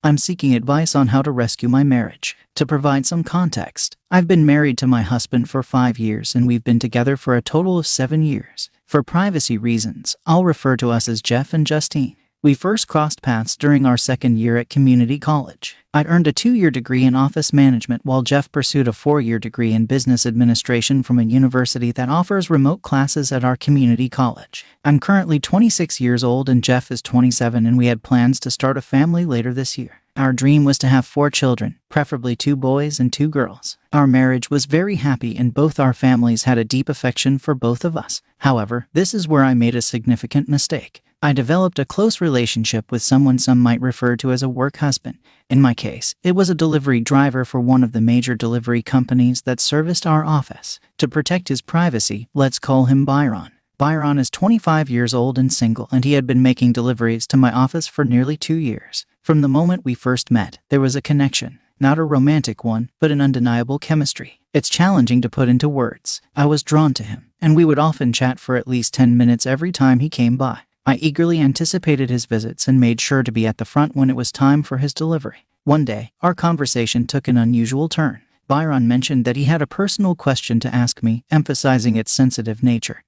I'm seeking advice on how to rescue my marriage. To provide some context, I've been married to my husband for 5 years and we've been together for a total of 7 years. For privacy reasons, I'll refer to us as Jeff and Justine. We first crossed paths during our second year at community college. I'd earned a 2-year degree in office management while Jeff pursued a 4-year degree in business administration from a university that offers remote classes at our community college. I'm currently 26 years old and Jeff is 27, and we had plans to start a family later this year. Our dream was to have 4 children, preferably 2 boys and 2 girls. Our marriage was very happy and both our families had a deep affection for both of us. However, this is where I made a significant mistake. I developed a close relationship with someone some might refer to as a work husband. In my case, it was a delivery driver for one of the major delivery companies that serviced our office. To protect his privacy, let's call him Byron. Byron is 25 years old and single, and he had been making deliveries to my office for nearly 2 years. From the moment we first met, there was a connection. Not a romantic one, but an undeniable chemistry. It's challenging to put into words. I was drawn to him, and we would often chat for at least 10 minutes every time he came by. I eagerly anticipated his visits and made sure to be at the front when it was time for his delivery. One day, our conversation took an unusual turn. Byron mentioned that he had a personal question to ask me, emphasizing its sensitive nature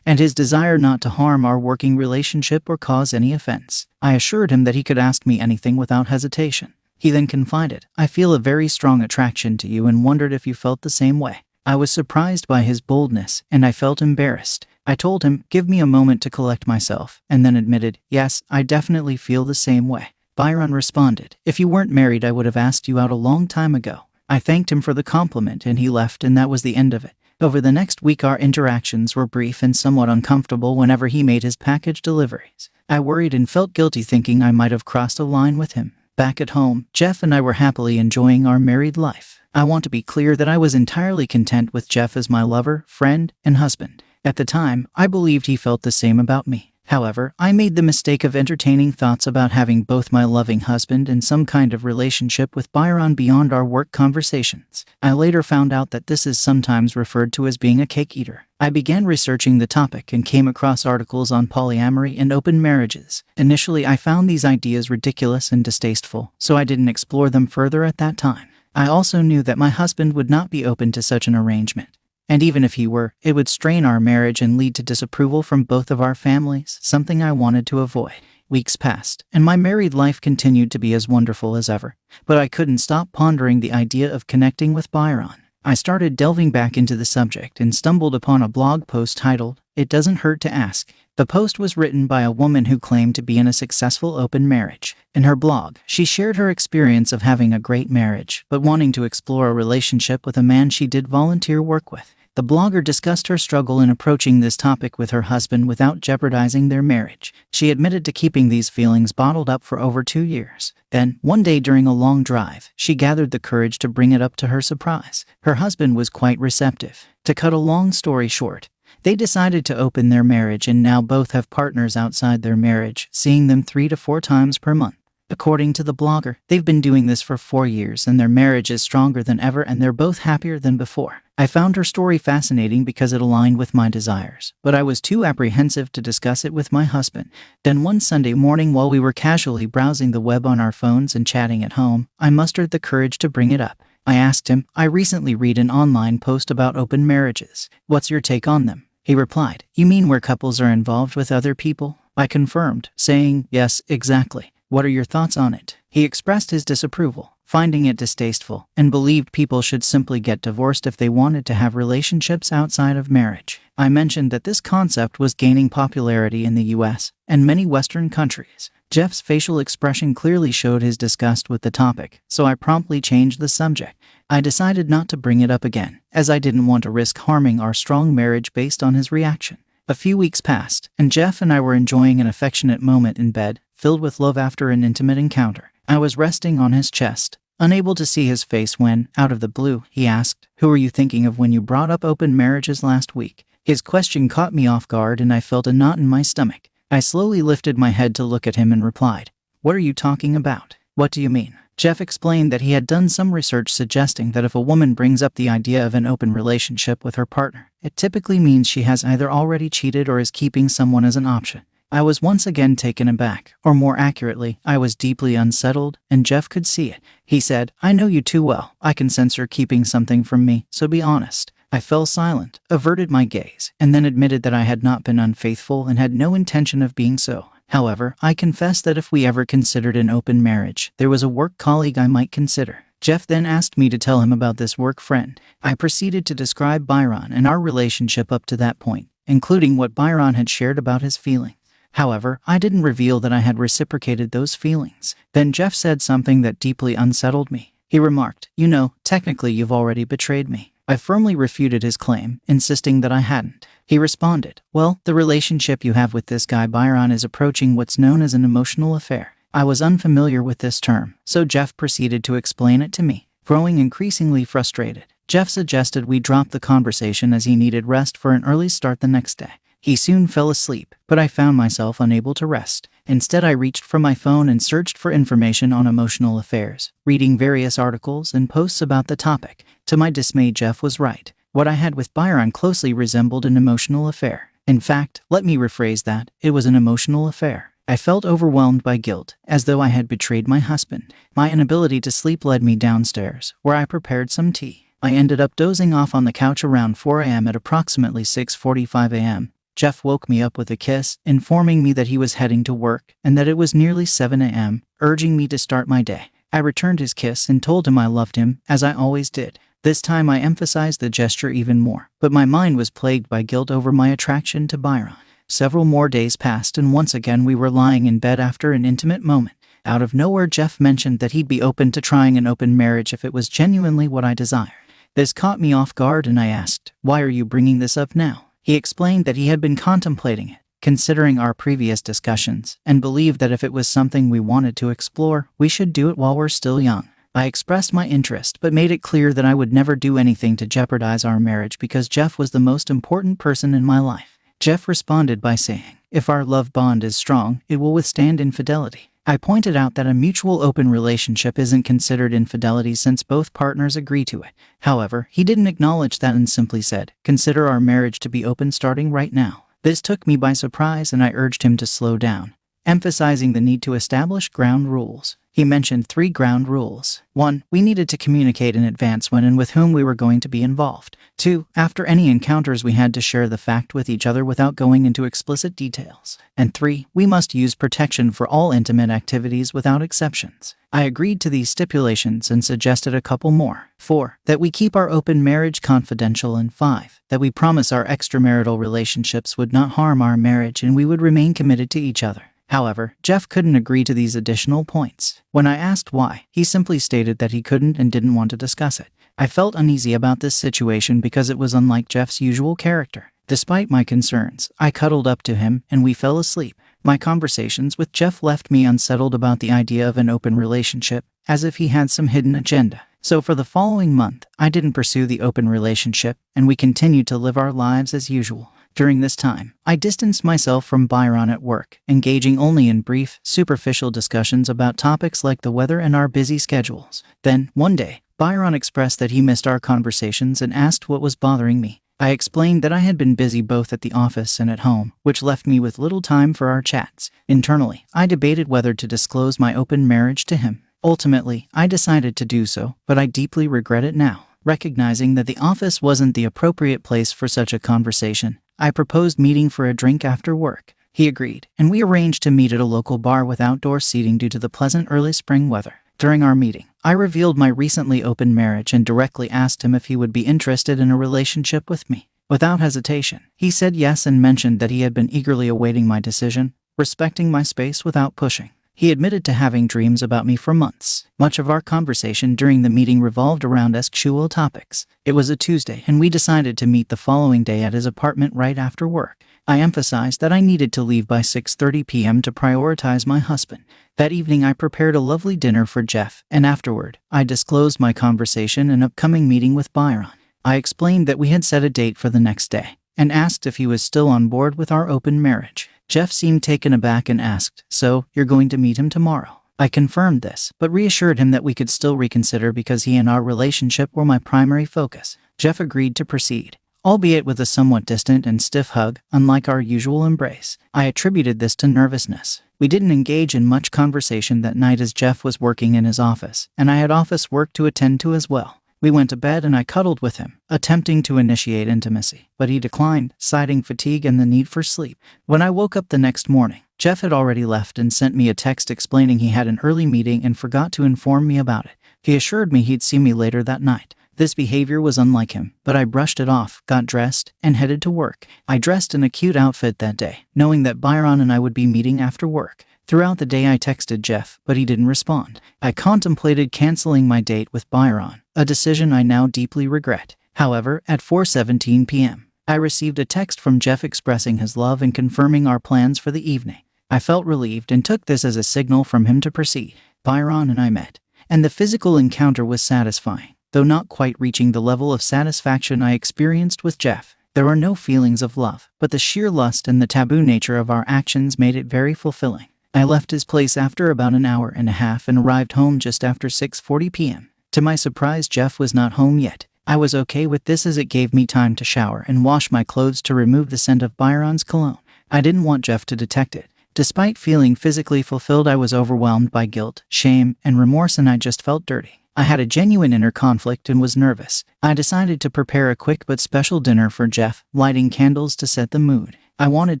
and his desire not to harm our working relationship or cause any offense. I assured him that he could ask me anything without hesitation. He then confided, "I feel a very strong attraction to you and wondered if you felt the same way." I was surprised by his boldness, and I felt embarrassed. I told him, "Give me a moment to collect myself," and then admitted, "Yes, I definitely feel the same way." Byron responded, "If you weren't married, I would have asked you out a long time ago." I thanked him for the compliment and he left, and that was the end of it. Over the next week, our interactions were brief and somewhat uncomfortable whenever he made his package deliveries. I worried and felt guilty, thinking I might have crossed a line with him. Back at home, Jeff and I were happily enjoying our married life. I want to be clear that I was entirely content with Jeff as my lover, friend, and husband. At the time, I believed he felt the same about me. However, I made the mistake of entertaining thoughts about having both my loving husband and some kind of relationship with Byron beyond our work conversations. I later found out that this is sometimes referred to as being a cake eater. I began researching the topic and came across articles on polyamory and open marriages. Initially, I found these ideas ridiculous and distasteful, so I didn't explore them further at that time. I also knew that my husband would not be open to such an arrangement. And even if he were, it would strain our marriage and lead to disapproval from both of our families, something I wanted to avoid. Weeks passed, and my married life continued to be as wonderful as ever. But I couldn't stop pondering the idea of connecting with Byron. I started delving back into the subject and stumbled upon a blog post titled, "It Doesn't Hurt to Ask." The post was written by a woman who claimed to be in a successful open marriage. In her blog, she shared her experience of having a great marriage, but wanting to explore a relationship with a man she did volunteer work with. The blogger discussed her struggle in approaching this topic with her husband without jeopardizing their marriage. She admitted to keeping these feelings bottled up for over 2 years. Then, one day during a long drive, she gathered the courage to bring it up. To her surprise, her husband was quite receptive. To cut a long story short, they decided to open their marriage and now both have partners outside their marriage, seeing them 3 to 4 times per month. According to the blogger, they've been doing this for 4 years and their marriage is stronger than ever and they're both happier than before. I found her story fascinating because it aligned with my desires, but I was too apprehensive to discuss it with my husband. Then one Sunday morning, while we were casually browsing the web on our phones and chatting at home, I mustered the courage to bring it up. I asked him, "I recently read an online post about open marriages. What's your take on them?" He replied, "You mean where couples are involved with other people?" I confirmed, saying, "Yes, exactly. What are your thoughts on it?" He expressed his disapproval, finding it distasteful, and believed people should simply get divorced if they wanted to have relationships outside of marriage. I mentioned that this concept was gaining popularity in the US and many Western countries. Jeff's facial expression clearly showed his disgust with the topic, so I promptly changed the subject. I decided not to bring it up again, as I didn't want to risk harming our strong marriage based on his reaction. A few weeks passed, and Jeff and I were enjoying an affectionate moment in bed, filled with love after an intimate encounter. I was resting on his chest, unable to see his face when, out of the blue, he asked, "Who were you thinking of when you brought up open marriages last week?" His question caught me off guard and I felt a knot in my stomach. I slowly lifted my head to look at him and replied, "What are you talking about? What do you mean?" Jeff explained that he had done some research suggesting that if a woman brings up the idea of an open relationship with her partner, it typically means she has either already cheated or is keeping someone as an option. I was once again taken aback, or more accurately, I was deeply unsettled, and Jeff could see it. He said, "I know you too well. I can sense you're keeping something from me, so be honest." I fell silent, averted my gaze, and then admitted that I had not been unfaithful and had no intention of being so. However, I confessed that if we ever considered an open marriage, there was a work colleague I might consider. Jeff then asked me to tell him about this work friend. I proceeded to describe Byron and our relationship up to that point, including what Byron had shared about his feelings. However, I didn't reveal that I had reciprocated those feelings. Then Jeff said something that deeply unsettled me. He remarked, "You know, technically you've already betrayed me." I firmly refuted his claim, insisting that I hadn't. He responded, "Well, the relationship you have with this guy Byron is approaching what's known as an emotional affair." I was unfamiliar with this term, so Jeff proceeded to explain it to me. Growing increasingly frustrated, Jeff suggested we drop the conversation as he needed rest for an early start the next day. He soon fell asleep, but I found myself unable to rest. Instead, I reached for my phone and searched for information on emotional affairs, reading various articles and posts about the topic. To my dismay, Jeff was right. What I had with Byron closely resembled an emotional affair. In fact, let me rephrase that, it was an emotional affair. I felt overwhelmed by guilt, as though I had betrayed my husband. My inability to sleep led me downstairs, where I prepared some tea. I ended up dozing off on the couch around 4 a.m. At approximately 6:45 a.m., Jeff woke me up with a kiss, informing me that he was heading to work and that it was nearly 7 a.m., urging me to start my day. I returned his kiss and told him I loved him, as I always did. This time I emphasized the gesture even more, but my mind was plagued by guilt over my attraction to Byron. Several more days passed, and once again we were lying in bed after an intimate moment. Out of nowhere, Jeff mentioned that he'd be open to trying an open marriage if it was genuinely what I desired. This caught me off guard, and I asked, "Why are you bringing this up now?" He explained that he had been contemplating it, considering our previous discussions, and believed that if it was something we wanted to explore, we should do it while we're still young. I expressed my interest, but made it clear that I would never do anything to jeopardize our marriage because Jeff was the most important person in my life. Jeff responded by saying, "If our love bond is strong, it will withstand infidelity." I pointed out that a mutual open relationship isn't considered infidelity since both partners agree to it. However, he didn't acknowledge that and simply said, "Consider our marriage to be open starting right now." This took me by surprise, and I urged him to slow down, emphasizing the need to establish ground rules. He mentioned 3 ground rules. 1. We needed to communicate in advance when and with whom we were going to be involved. 2. After any encounters, we had to share the fact with each other without going into explicit details. And 3. We must use protection for all intimate activities without exceptions. I agreed to these stipulations and suggested a couple more. 4. That we keep our open marriage confidential, and 5. That we promise our extramarital relationships would not harm our marriage and we would remain committed to each other. However, Jeff couldn't agree to these additional points. When I asked why, he simply stated that he couldn't and didn't want to discuss it. I felt uneasy about this situation because it was unlike Jeff's usual character. Despite my concerns, I cuddled up to him and we fell asleep. My conversations with Jeff left me unsettled about the idea of an open relationship, as if he had some hidden agenda. So for the following month, I didn't pursue the open relationship, and we continued to live our lives as usual. During this time, I distanced myself from Byron at work, engaging only in brief, superficial discussions about topics like the weather and our busy schedules. Then, one day, Byron expressed that he missed our conversations and asked what was bothering me. I explained that I had been busy both at the office and at home, which left me with little time for our chats. Internally, I debated whether to disclose my open marriage to him. Ultimately, I decided to do so, but I deeply regret it now. Recognizing that the office wasn't the appropriate place for such a conversation, I proposed meeting for a drink after work. He agreed, and we arranged to meet at a local bar with outdoor seating due to the pleasant early spring weather. During our meeting, I revealed my recently opened marriage and directly asked him if he would be interested in a relationship with me. Without hesitation, he said yes and mentioned that he had been eagerly awaiting my decision, respecting my space without pushing. He admitted to having dreams about me for months. Much of our conversation during the meeting revolved around sexual topics. It was a Tuesday, and we decided to meet the following day at his apartment right after work. I emphasized that I needed to leave by 6:30 p.m. to prioritize my husband. That evening, I prepared a lovely dinner for Jeff, and afterward, I disclosed my conversation and upcoming meeting with Byron. I explained that we had set a date for the next day, and asked if he was still on board with our open marriage. Jeff seemed taken aback and asked, "So, you're going to meet him tomorrow?" I confirmed this, but reassured him that we could still reconsider because he and our relationship were my primary focus. Jeff agreed to proceed. albeit with a somewhat distant and stiff hug, unlike our usual embrace. I attributed this to nervousness. We didn't engage in much conversation that night as Jeff was working in his office, and I had office work to attend to as well. We went to bed and I cuddled with him, attempting to initiate intimacy, but he declined, citing fatigue and the need for sleep. When I woke up the next morning, Jeff had already left and sent me a text explaining he had an early meeting and forgot to inform me about it. He assured me he'd see me later that night. This behavior was unlike him, but I brushed it off, got dressed, and headed to work. I dressed in a cute outfit that day, knowing that Byron and I would be meeting after work. Throughout the day I texted Jeff, but he didn't respond. I contemplated canceling my date with Byron, a decision I now deeply regret. However, at 4:17 p.m., I received a text from Jeff expressing his love and confirming our plans for the evening. I felt relieved and took this as a signal from him to proceed. Byron and I met, and the physical encounter was satisfying, though not quite reaching the level of satisfaction I experienced with Jeff. There were no feelings of love, but the sheer lust and the taboo nature of our actions made it very fulfilling. I left his place after about an hour and a half and arrived home just after 6:40 p.m. To my surprise, Jeff was not home yet. I was okay with this as it gave me time to shower and wash my clothes to remove the scent of Byron's cologne. I didn't want Jeff to detect it. Despite feeling physically fulfilled, I was overwhelmed by guilt, shame, and remorse, and I just felt dirty. I had a genuine inner conflict and was nervous. I decided to prepare a quick but special dinner for Jeff, lighting candles to set the mood. I wanted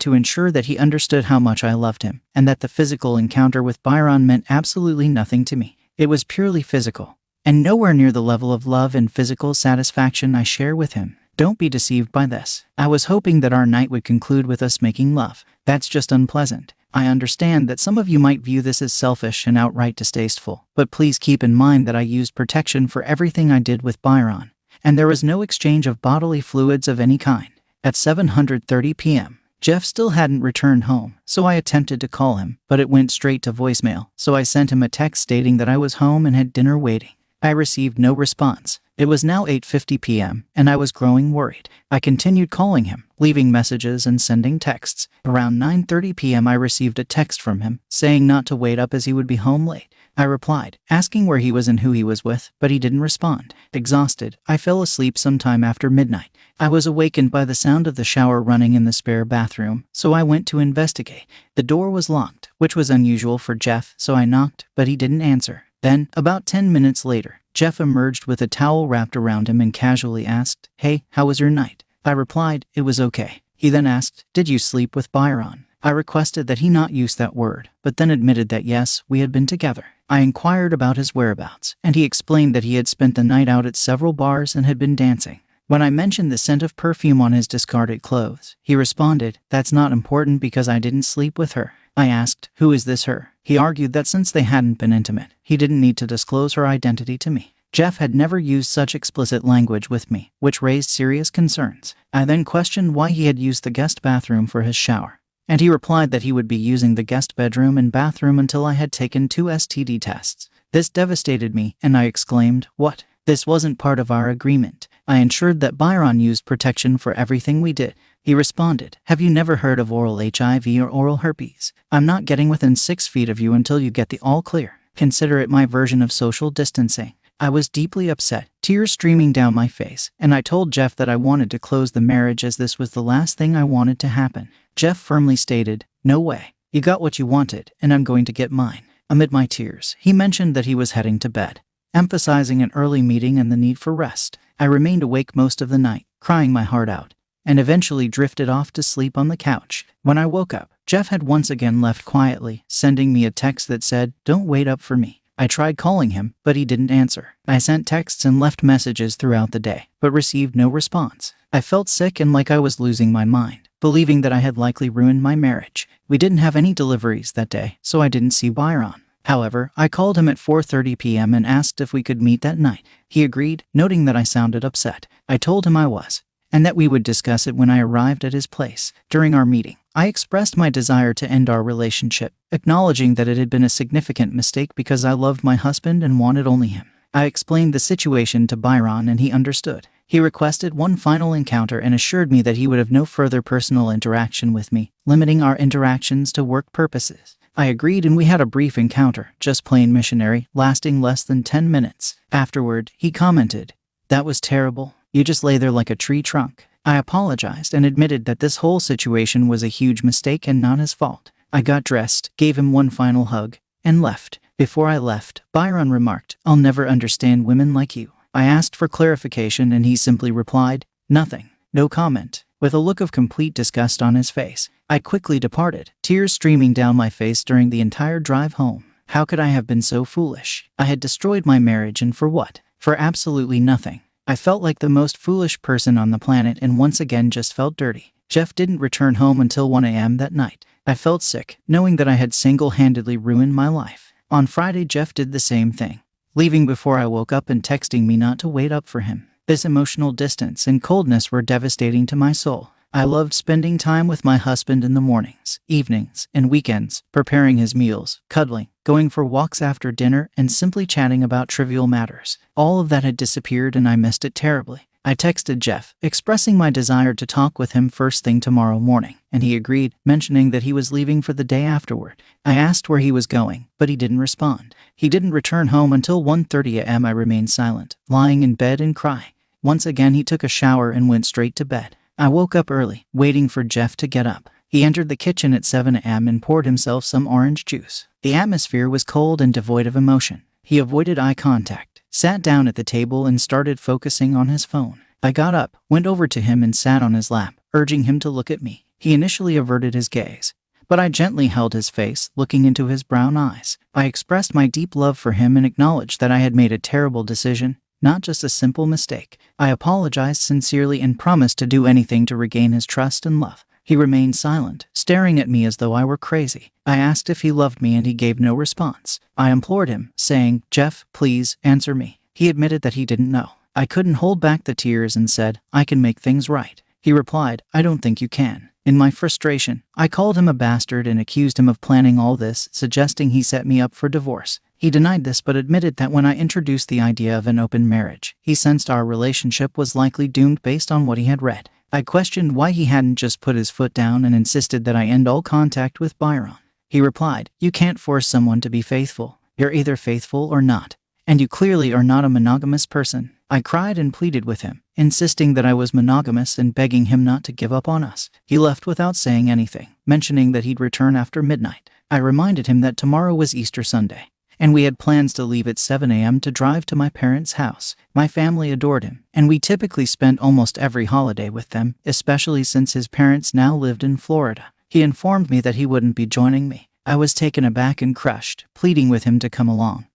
to ensure that he understood how much I loved him, and that the physical encounter with Byron meant absolutely nothing to me. It was purely physical, and nowhere near the level of love and physical satisfaction I share with him. Don't be deceived by this. I was hoping that our night would conclude with us making love. That's just unpleasant. I understand that some of you might view this as selfish and outright distasteful, but please keep in mind that I used protection for everything I did with Byron, and there was no exchange of bodily fluids of any kind. At 7:30 p.m., Jeff still hadn't returned home, so I attempted to call him, but it went straight to voicemail, so I sent him a text stating that I was home and had dinner waiting. I received no response. It was now 8:50 p.m., and I was growing worried. I continued calling him, leaving messages and sending texts. Around 9:30 p.m. I received a text from him, saying not to wait up as he would be home late. I replied, asking where he was and who he was with, but he didn't respond. Exhausted, I fell asleep sometime after midnight. I was awakened by the sound of the shower running in the spare bathroom, so I went to investigate. The door was locked, which was unusual for Jeff, so I knocked, but he didn't answer. Then, about 10 minutes later, Jeff emerged with a towel wrapped around him and casually asked, "Hey, how was your night?" I replied, "It was okay." He then asked, "Did you sleep with Byron?" I requested that he not use that word, but then admitted that yes, we had been together. I inquired about his whereabouts, and he explained that he had spent the night out at several bars and had been dancing. When I mentioned the scent of perfume on his discarded clothes, he responded, "That's not important because I didn't sleep with her." I asked, "Who is this her?" He argued that since they hadn't been intimate, he didn't need to disclose her identity to me. Jeff had never used such explicit language with me, which raised serious concerns. I then questioned why he had used the guest bathroom for his shower, and he replied that he would be using the guest bedroom and bathroom until I had taken 2 STD tests. This devastated me, and I exclaimed, "What? This wasn't part of our agreement." I ensured that Byron used protection for everything we did. He responded, "Have you never heard of oral HIV or oral herpes? I'm not getting within 6 feet of you until you get the all clear. Consider it my version of social distancing." I was deeply upset, tears streaming down my face, and I told Jeff that I wanted to close the marriage as this was the last thing I wanted to happen. Jeff firmly stated, "No way. You got what you wanted, and I'm going to get mine." Amid my tears, he mentioned that he was heading to bed, emphasizing an early meeting and the need for rest. I remained awake most of the night, crying my heart out, and eventually drifted off to sleep on the couch. When I woke up, Jeff had once again left quietly, sending me a text that said, "Don't wait up for me." I tried calling him, but he didn't answer. I sent texts and left messages throughout the day, but received no response. I felt sick and like I was losing my mind, believing that I had likely ruined my marriage. We didn't have any deliveries that day, so I didn't see Byron. However, I called him at 4:30 p.m. and asked if we could meet that night. He agreed, noting that I sounded upset. I told him I was, and that we would discuss it when I arrived at his place. During our meeting, I expressed my desire to end our relationship, acknowledging that it had been a significant mistake because I loved my husband and wanted only him. I explained the situation to Byron and he understood. He requested one final encounter and assured me that he would have no further personal interaction with me, limiting our interactions to work purposes. I agreed and we had a brief encounter, just plain missionary, lasting less than 10 minutes. Afterward, he commented, "That was terrible. You just lay there like a tree trunk." I apologized and admitted that this whole situation was a huge mistake and not his fault. I got dressed, gave him one final hug, and left. Before I left, Byron remarked, "I'll never understand women like you." I asked for clarification and he simply replied, "Nothing, no comment," with a look of complete disgust on his face. I quickly departed, tears streaming down my face during the entire drive home. How could I have been so foolish? I had destroyed my marriage, and for what? For absolutely nothing. I felt like the most foolish person on the planet and once again just felt dirty. Jeff didn't return home until 1 a.m. that night. I felt sick, knowing that I had single-handedly ruined my life. On Friday, Jeff did the same thing, leaving before I woke up and texting me not to wait up for him. This emotional distance and coldness were devastating to my soul. I loved spending time with my husband in the mornings, evenings, and weekends, preparing his meals, cuddling, going for walks after dinner, and simply chatting about trivial matters. All of that had disappeared and I missed it terribly. I texted Jeff, expressing my desire to talk with him first thing tomorrow morning, and he agreed, mentioning that he was leaving for the day afterward. I asked where he was going, but he didn't respond. He didn't return home until 1:30 a.m. I remained silent, lying in bed and crying. Once again, he took a shower and went straight to bed. I woke up early, waiting for Jeff to get up. He entered the kitchen at 7 a.m. and poured himself some orange juice. The atmosphere was cold and devoid of emotion. He avoided eye contact, sat down at the table and started focusing on his phone. I got up, went over to him and sat on his lap, urging him to look at me. He initially averted his gaze, but I gently held his face, looking into his brown eyes. I expressed my deep love for him and acknowledged that I had made a terrible decision, not just a simple mistake. I apologized sincerely and promised to do anything to regain his trust and love. He remained silent, staring at me as though I were crazy. I asked if he loved me and he gave no response. I implored him, saying, "Jeff, please, answer me." He admitted that he didn't know. I couldn't hold back the tears and said, "I can make things right." He replied, "I don't think you can." In my frustration, I called him a bastard and accused him of planning all this, suggesting he set me up for divorce. He denied this but admitted that when I introduced the idea of an open marriage, he sensed our relationship was likely doomed based on what he had read. I questioned why he hadn't just put his foot down and insisted that I end all contact with Byron. He replied, "You can't force someone to be faithful. You're either faithful or not. And you clearly are not a monogamous person." I cried and pleaded with him, insisting that I was monogamous and begging him not to give up on us. He left without saying anything, mentioning that he'd return after midnight. I reminded him that tomorrow was Easter Sunday, and we had plans to leave at 7 a.m. to drive to my parents' house. My family adored him, and we typically spent almost every holiday with them, especially since his parents now lived in Florida. He informed me that he wouldn't be joining me. I was taken aback and crushed, pleading with him to come along.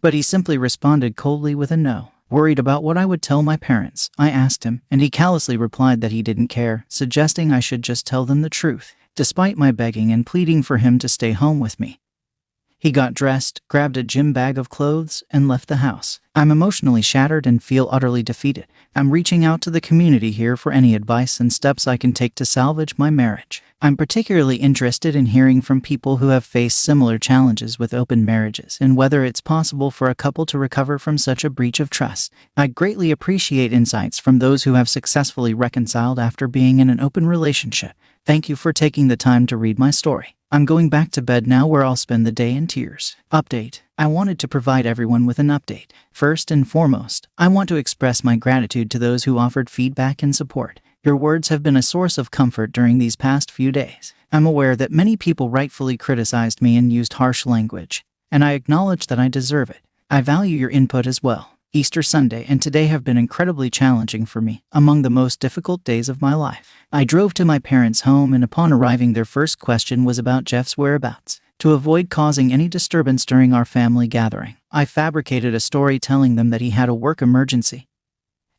But he simply responded coldly with a no. Worried about what I would tell my parents, I asked him, and he callously replied that he didn't care, suggesting I should just tell them the truth. Despite my begging and pleading for him to stay home with me, he got dressed, grabbed a gym bag of clothes, and left the house. I'm emotionally shattered and feel utterly defeated. I'm reaching out to the community here for any advice and steps I can take to salvage my marriage. I'm particularly interested in hearing from people who have faced similar challenges with open marriages and whether it's possible for a couple to recover from such a breach of trust. I greatly appreciate insights from those who have successfully reconciled after being in an open relationship. Thank you for taking the time to read my story. I'm going back to bed now where I'll spend the day in tears. Update. I wanted to provide everyone with an update. First and foremost, I want to express my gratitude to those who offered feedback and support. Your words have been a source of comfort during these past few days. I'm aware that many people rightfully criticized me and used harsh language, and I acknowledge that I deserve it. I value your input as well. Easter Sunday and today have been incredibly challenging for me, among the most difficult days of my life. I drove to my parents' home and upon arriving their first question was about Jeff's whereabouts. To avoid causing any disturbance during our family gathering, I fabricated a story telling them that he had a work emergency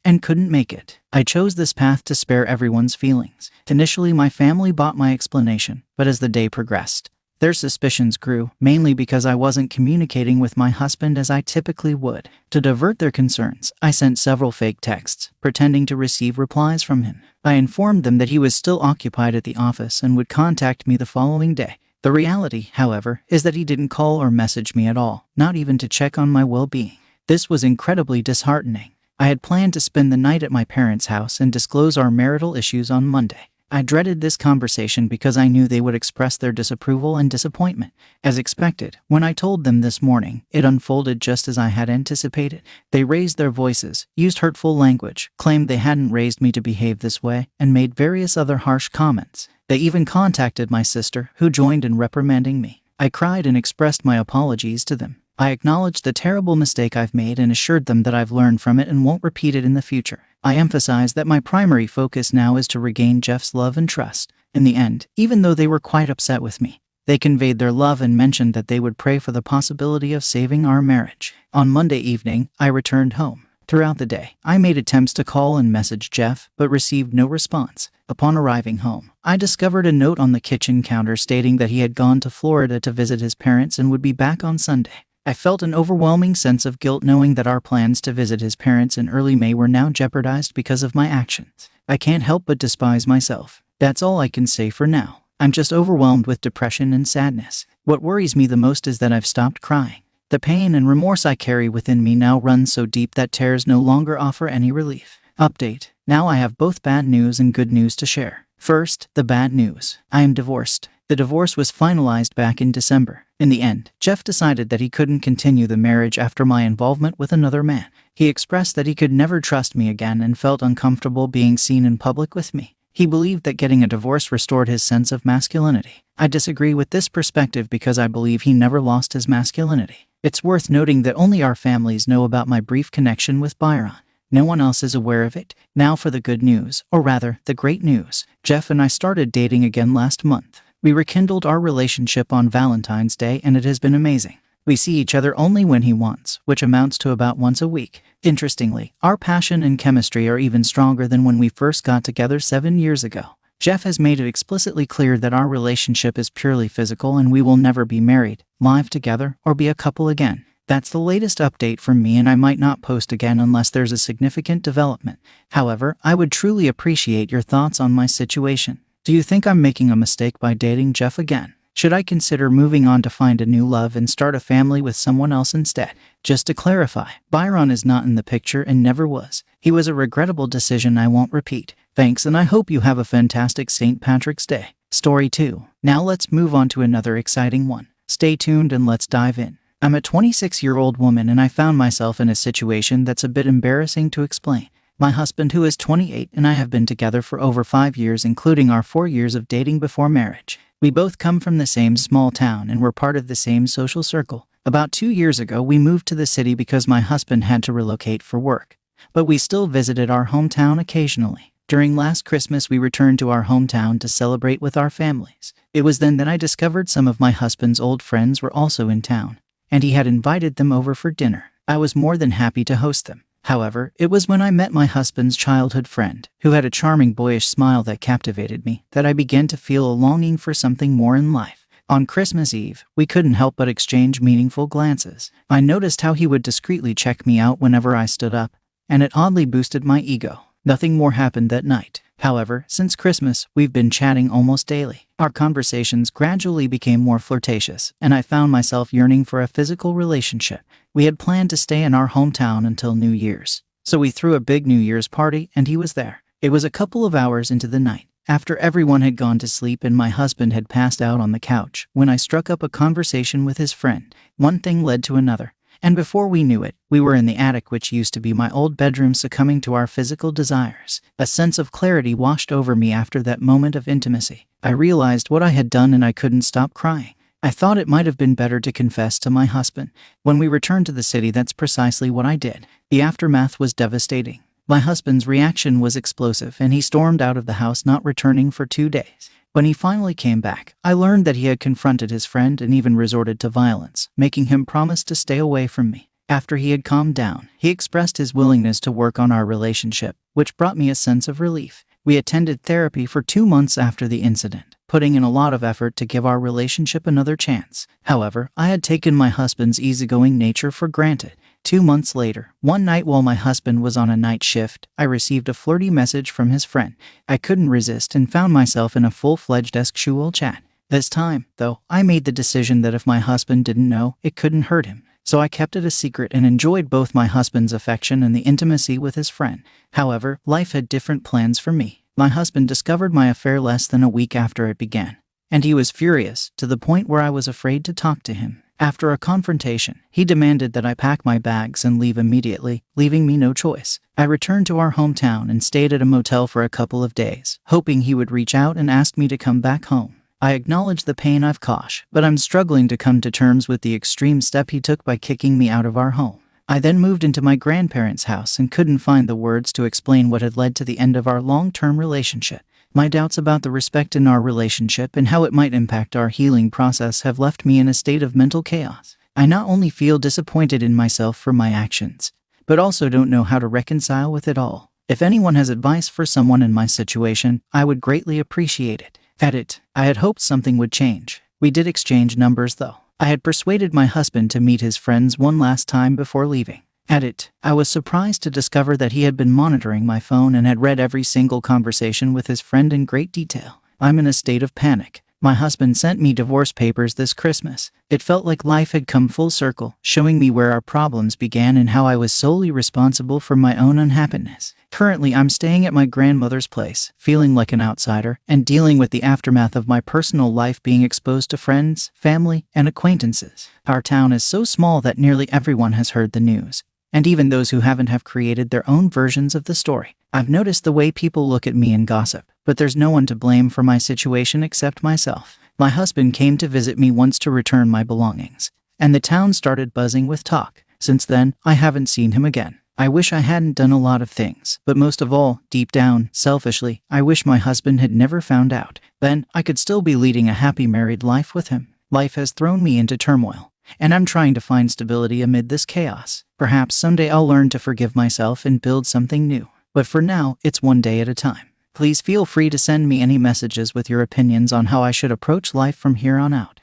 and couldn't make it. I chose this path to spare everyone's feelings. Initially, my family bought my explanation, but as the day progressed, their suspicions grew, mainly because I wasn't communicating with my husband as I typically would. To divert their concerns, I sent several fake texts, pretending to receive replies from him. I informed them that he was still occupied at the office and would contact me the following day. The reality, however, is that he didn't call or message me at all, not even to check on my well-being. This was incredibly disheartening. I had planned to spend the night at my parents' house and disclose our marital issues on Monday. I dreaded this conversation because I knew they would express their disapproval and disappointment. As expected, when I told them this morning, it unfolded just as I had anticipated. They raised their voices, used hurtful language, claimed they hadn't raised me to behave this way, and made various other harsh comments. They even contacted my sister, who joined in reprimanding me. I cried and expressed my apologies to them. I acknowledged the terrible mistake I've made and assured them that I've learned from it and won't repeat it in the future. I emphasized that my primary focus now is to regain Jeff's love and trust. In the end, even though they were quite upset with me, they conveyed their love and mentioned that they would pray for the possibility of saving our marriage. On Monday evening, I returned home. Throughout the day, I made attempts to call and message Jeff, but received no response. Upon arriving home, I discovered a note on the kitchen counter stating that he had gone to Florida to visit his parents and would be back on Sunday. I felt an overwhelming sense of guilt knowing that our plans to visit his parents in early May were now jeopardized because of my actions. I can't help but despise myself. That's all I can say for now. I'm just overwhelmed with depression and sadness. What worries me the most is that I've stopped crying. The pain and remorse I carry within me now runs so deep that tears no longer offer any relief. Update. Now I have both bad news and good news to share. First, the bad news. I am divorced. The divorce was finalized back in December. In the end, Jeff decided that he couldn't continue the marriage after my involvement with another man. He expressed that he could never trust me again and felt uncomfortable being seen in public with me. He believed that getting a divorce restored his sense of masculinity. I disagree with this perspective because I believe he never lost his masculinity. It's worth noting that only our families know about my brief connection with Byron. No one else is aware of it. Now for the good news, or rather, the great news. Jeff and I started dating again last month. We rekindled our relationship on Valentine's Day and it has been amazing. We see each other only when he wants, which amounts to about once a week. Interestingly, our passion and chemistry are even stronger than when we first got together 7 years ago. Jeff has made it explicitly clear that our relationship is purely physical and we will never be married, live together, or be a couple again. That's the latest update from me and I might not post again unless there's a significant development. However, I would truly appreciate your thoughts on my situation. Do you think I'm making a mistake by dating Jeff again? Should I consider moving on to find a new love and start a family with someone else instead? Just to clarify, Byron is not in the picture and never was. He was a regrettable decision I won't repeat. Thanks and I hope you have a fantastic St. Patrick's Day. Story 2. Now let's move on to another exciting one. Stay tuned and let's dive in. I'm a 26-year-old woman and I found myself in a situation that's a bit embarrassing to explain. My husband, who is 28, and I have been together for over 5 years, including our 4 years of dating before marriage. We both come from the same small town and we're part of the same social circle. About 2 years ago, we moved to the city because my husband had to relocate for work. But we still visited our hometown occasionally. During last Christmas, we returned to our hometown to celebrate with our families. It was then that I discovered some of my husband's old friends were also in town, and he had invited them over for dinner. I was more than happy to host them. However, it was when I met my husband's childhood friend, who had a charming boyish smile that captivated me, that I began to feel a longing for something more in life. On Christmas Eve, we couldn't help but exchange meaningful glances. I noticed how he would discreetly check me out whenever I stood up, and it oddly boosted my ego. Nothing more happened that night. However, since Christmas, we've been chatting almost daily. Our conversations gradually became more flirtatious, and I found myself yearning for a physical relationship. We had planned to stay in our hometown until New Year's, so we threw a big New Year's party and he was there. It was a couple of hours into the night, after everyone had gone to sleep and my husband had passed out on the couch, when I struck up a conversation with his friend. One thing led to another, and before we knew it, we were in the attic, which used to be my old bedroom, succumbing to our physical desires. A sense of clarity washed over me after that moment of intimacy. I realized what I had done and I couldn't stop crying. I thought it might have been better to confess to my husband. When we returned to the city, that's precisely what I did. The aftermath was devastating. My husband's reaction was explosive and he stormed out of the house, not returning for 2 days. When he finally came back, I learned that he had confronted his friend and even resorted to violence, making him promise to stay away from me. After he had calmed down, he expressed his willingness to work on our relationship, which brought me a sense of relief. We attended therapy for 2 months after the incident, putting in a lot of effort to give our relationship another chance. However, I had taken my husband's easygoing nature for granted. 2 months later, one night while my husband was on a night shift, I received a flirty message from his friend. I couldn't resist and found myself in a full-fledged sexual chat. This time, though, I made the decision that if my husband didn't know, it couldn't hurt him. So I kept it a secret and enjoyed both my husband's affection and the intimacy with his friend. However, life had different plans for me. My husband discovered my affair less than a week after it began, and he was furious, to the point where I was afraid to talk to him. After a confrontation, he demanded that I pack my bags and leave immediately, leaving me no choice. I returned to our hometown and stayed at a motel for a couple of days, hoping he would reach out and ask me to come back home. I acknowledge the pain I've caused, but I'm struggling to come to terms with the extreme step he took by kicking me out of our home. I then moved into my grandparents' house and couldn't find the words to explain what had led to the end of our long-term relationship. My doubts about the respect in our relationship and how it might impact our healing process have left me in a state of mental chaos. I not only feel disappointed in myself for my actions, but also don't know how to reconcile with it all. If anyone has advice for someone in my situation, I would greatly appreciate it. Edit. I had hoped something would change. We did exchange numbers though. I had persuaded my husband to meet his friends one last time before leaving. Edit. I was surprised to discover that he had been monitoring my phone and had read every single conversation with his friend in great detail. I'm in a state of panic. My husband sent me divorce papers this Christmas. It felt like life had come full circle, showing me where our problems began and how I was solely responsible for my own unhappiness. Currently, I'm staying at my grandmother's place, feeling like an outsider, and dealing with the aftermath of my personal life being exposed to friends, family, and acquaintances. Our town is so small that nearly everyone has heard the news, and even those who haven't have created their own versions of the story. I've noticed the way people look at me and gossip, but there's no one to blame for my situation except myself. My husband came to visit me once to return my belongings, and the town started buzzing with talk. Since then, I haven't seen him again. I wish I hadn't done a lot of things, but most of all, deep down, selfishly, I wish my husband had never found out. Then, I could still be leading a happy married life with him. Life has thrown me into turmoil, and I'm trying to find stability amid this chaos. Perhaps someday I'll learn to forgive myself and build something new. But for now, it's one day at a time. Please feel free to send me any messages with your opinions on how I should approach life from here on out.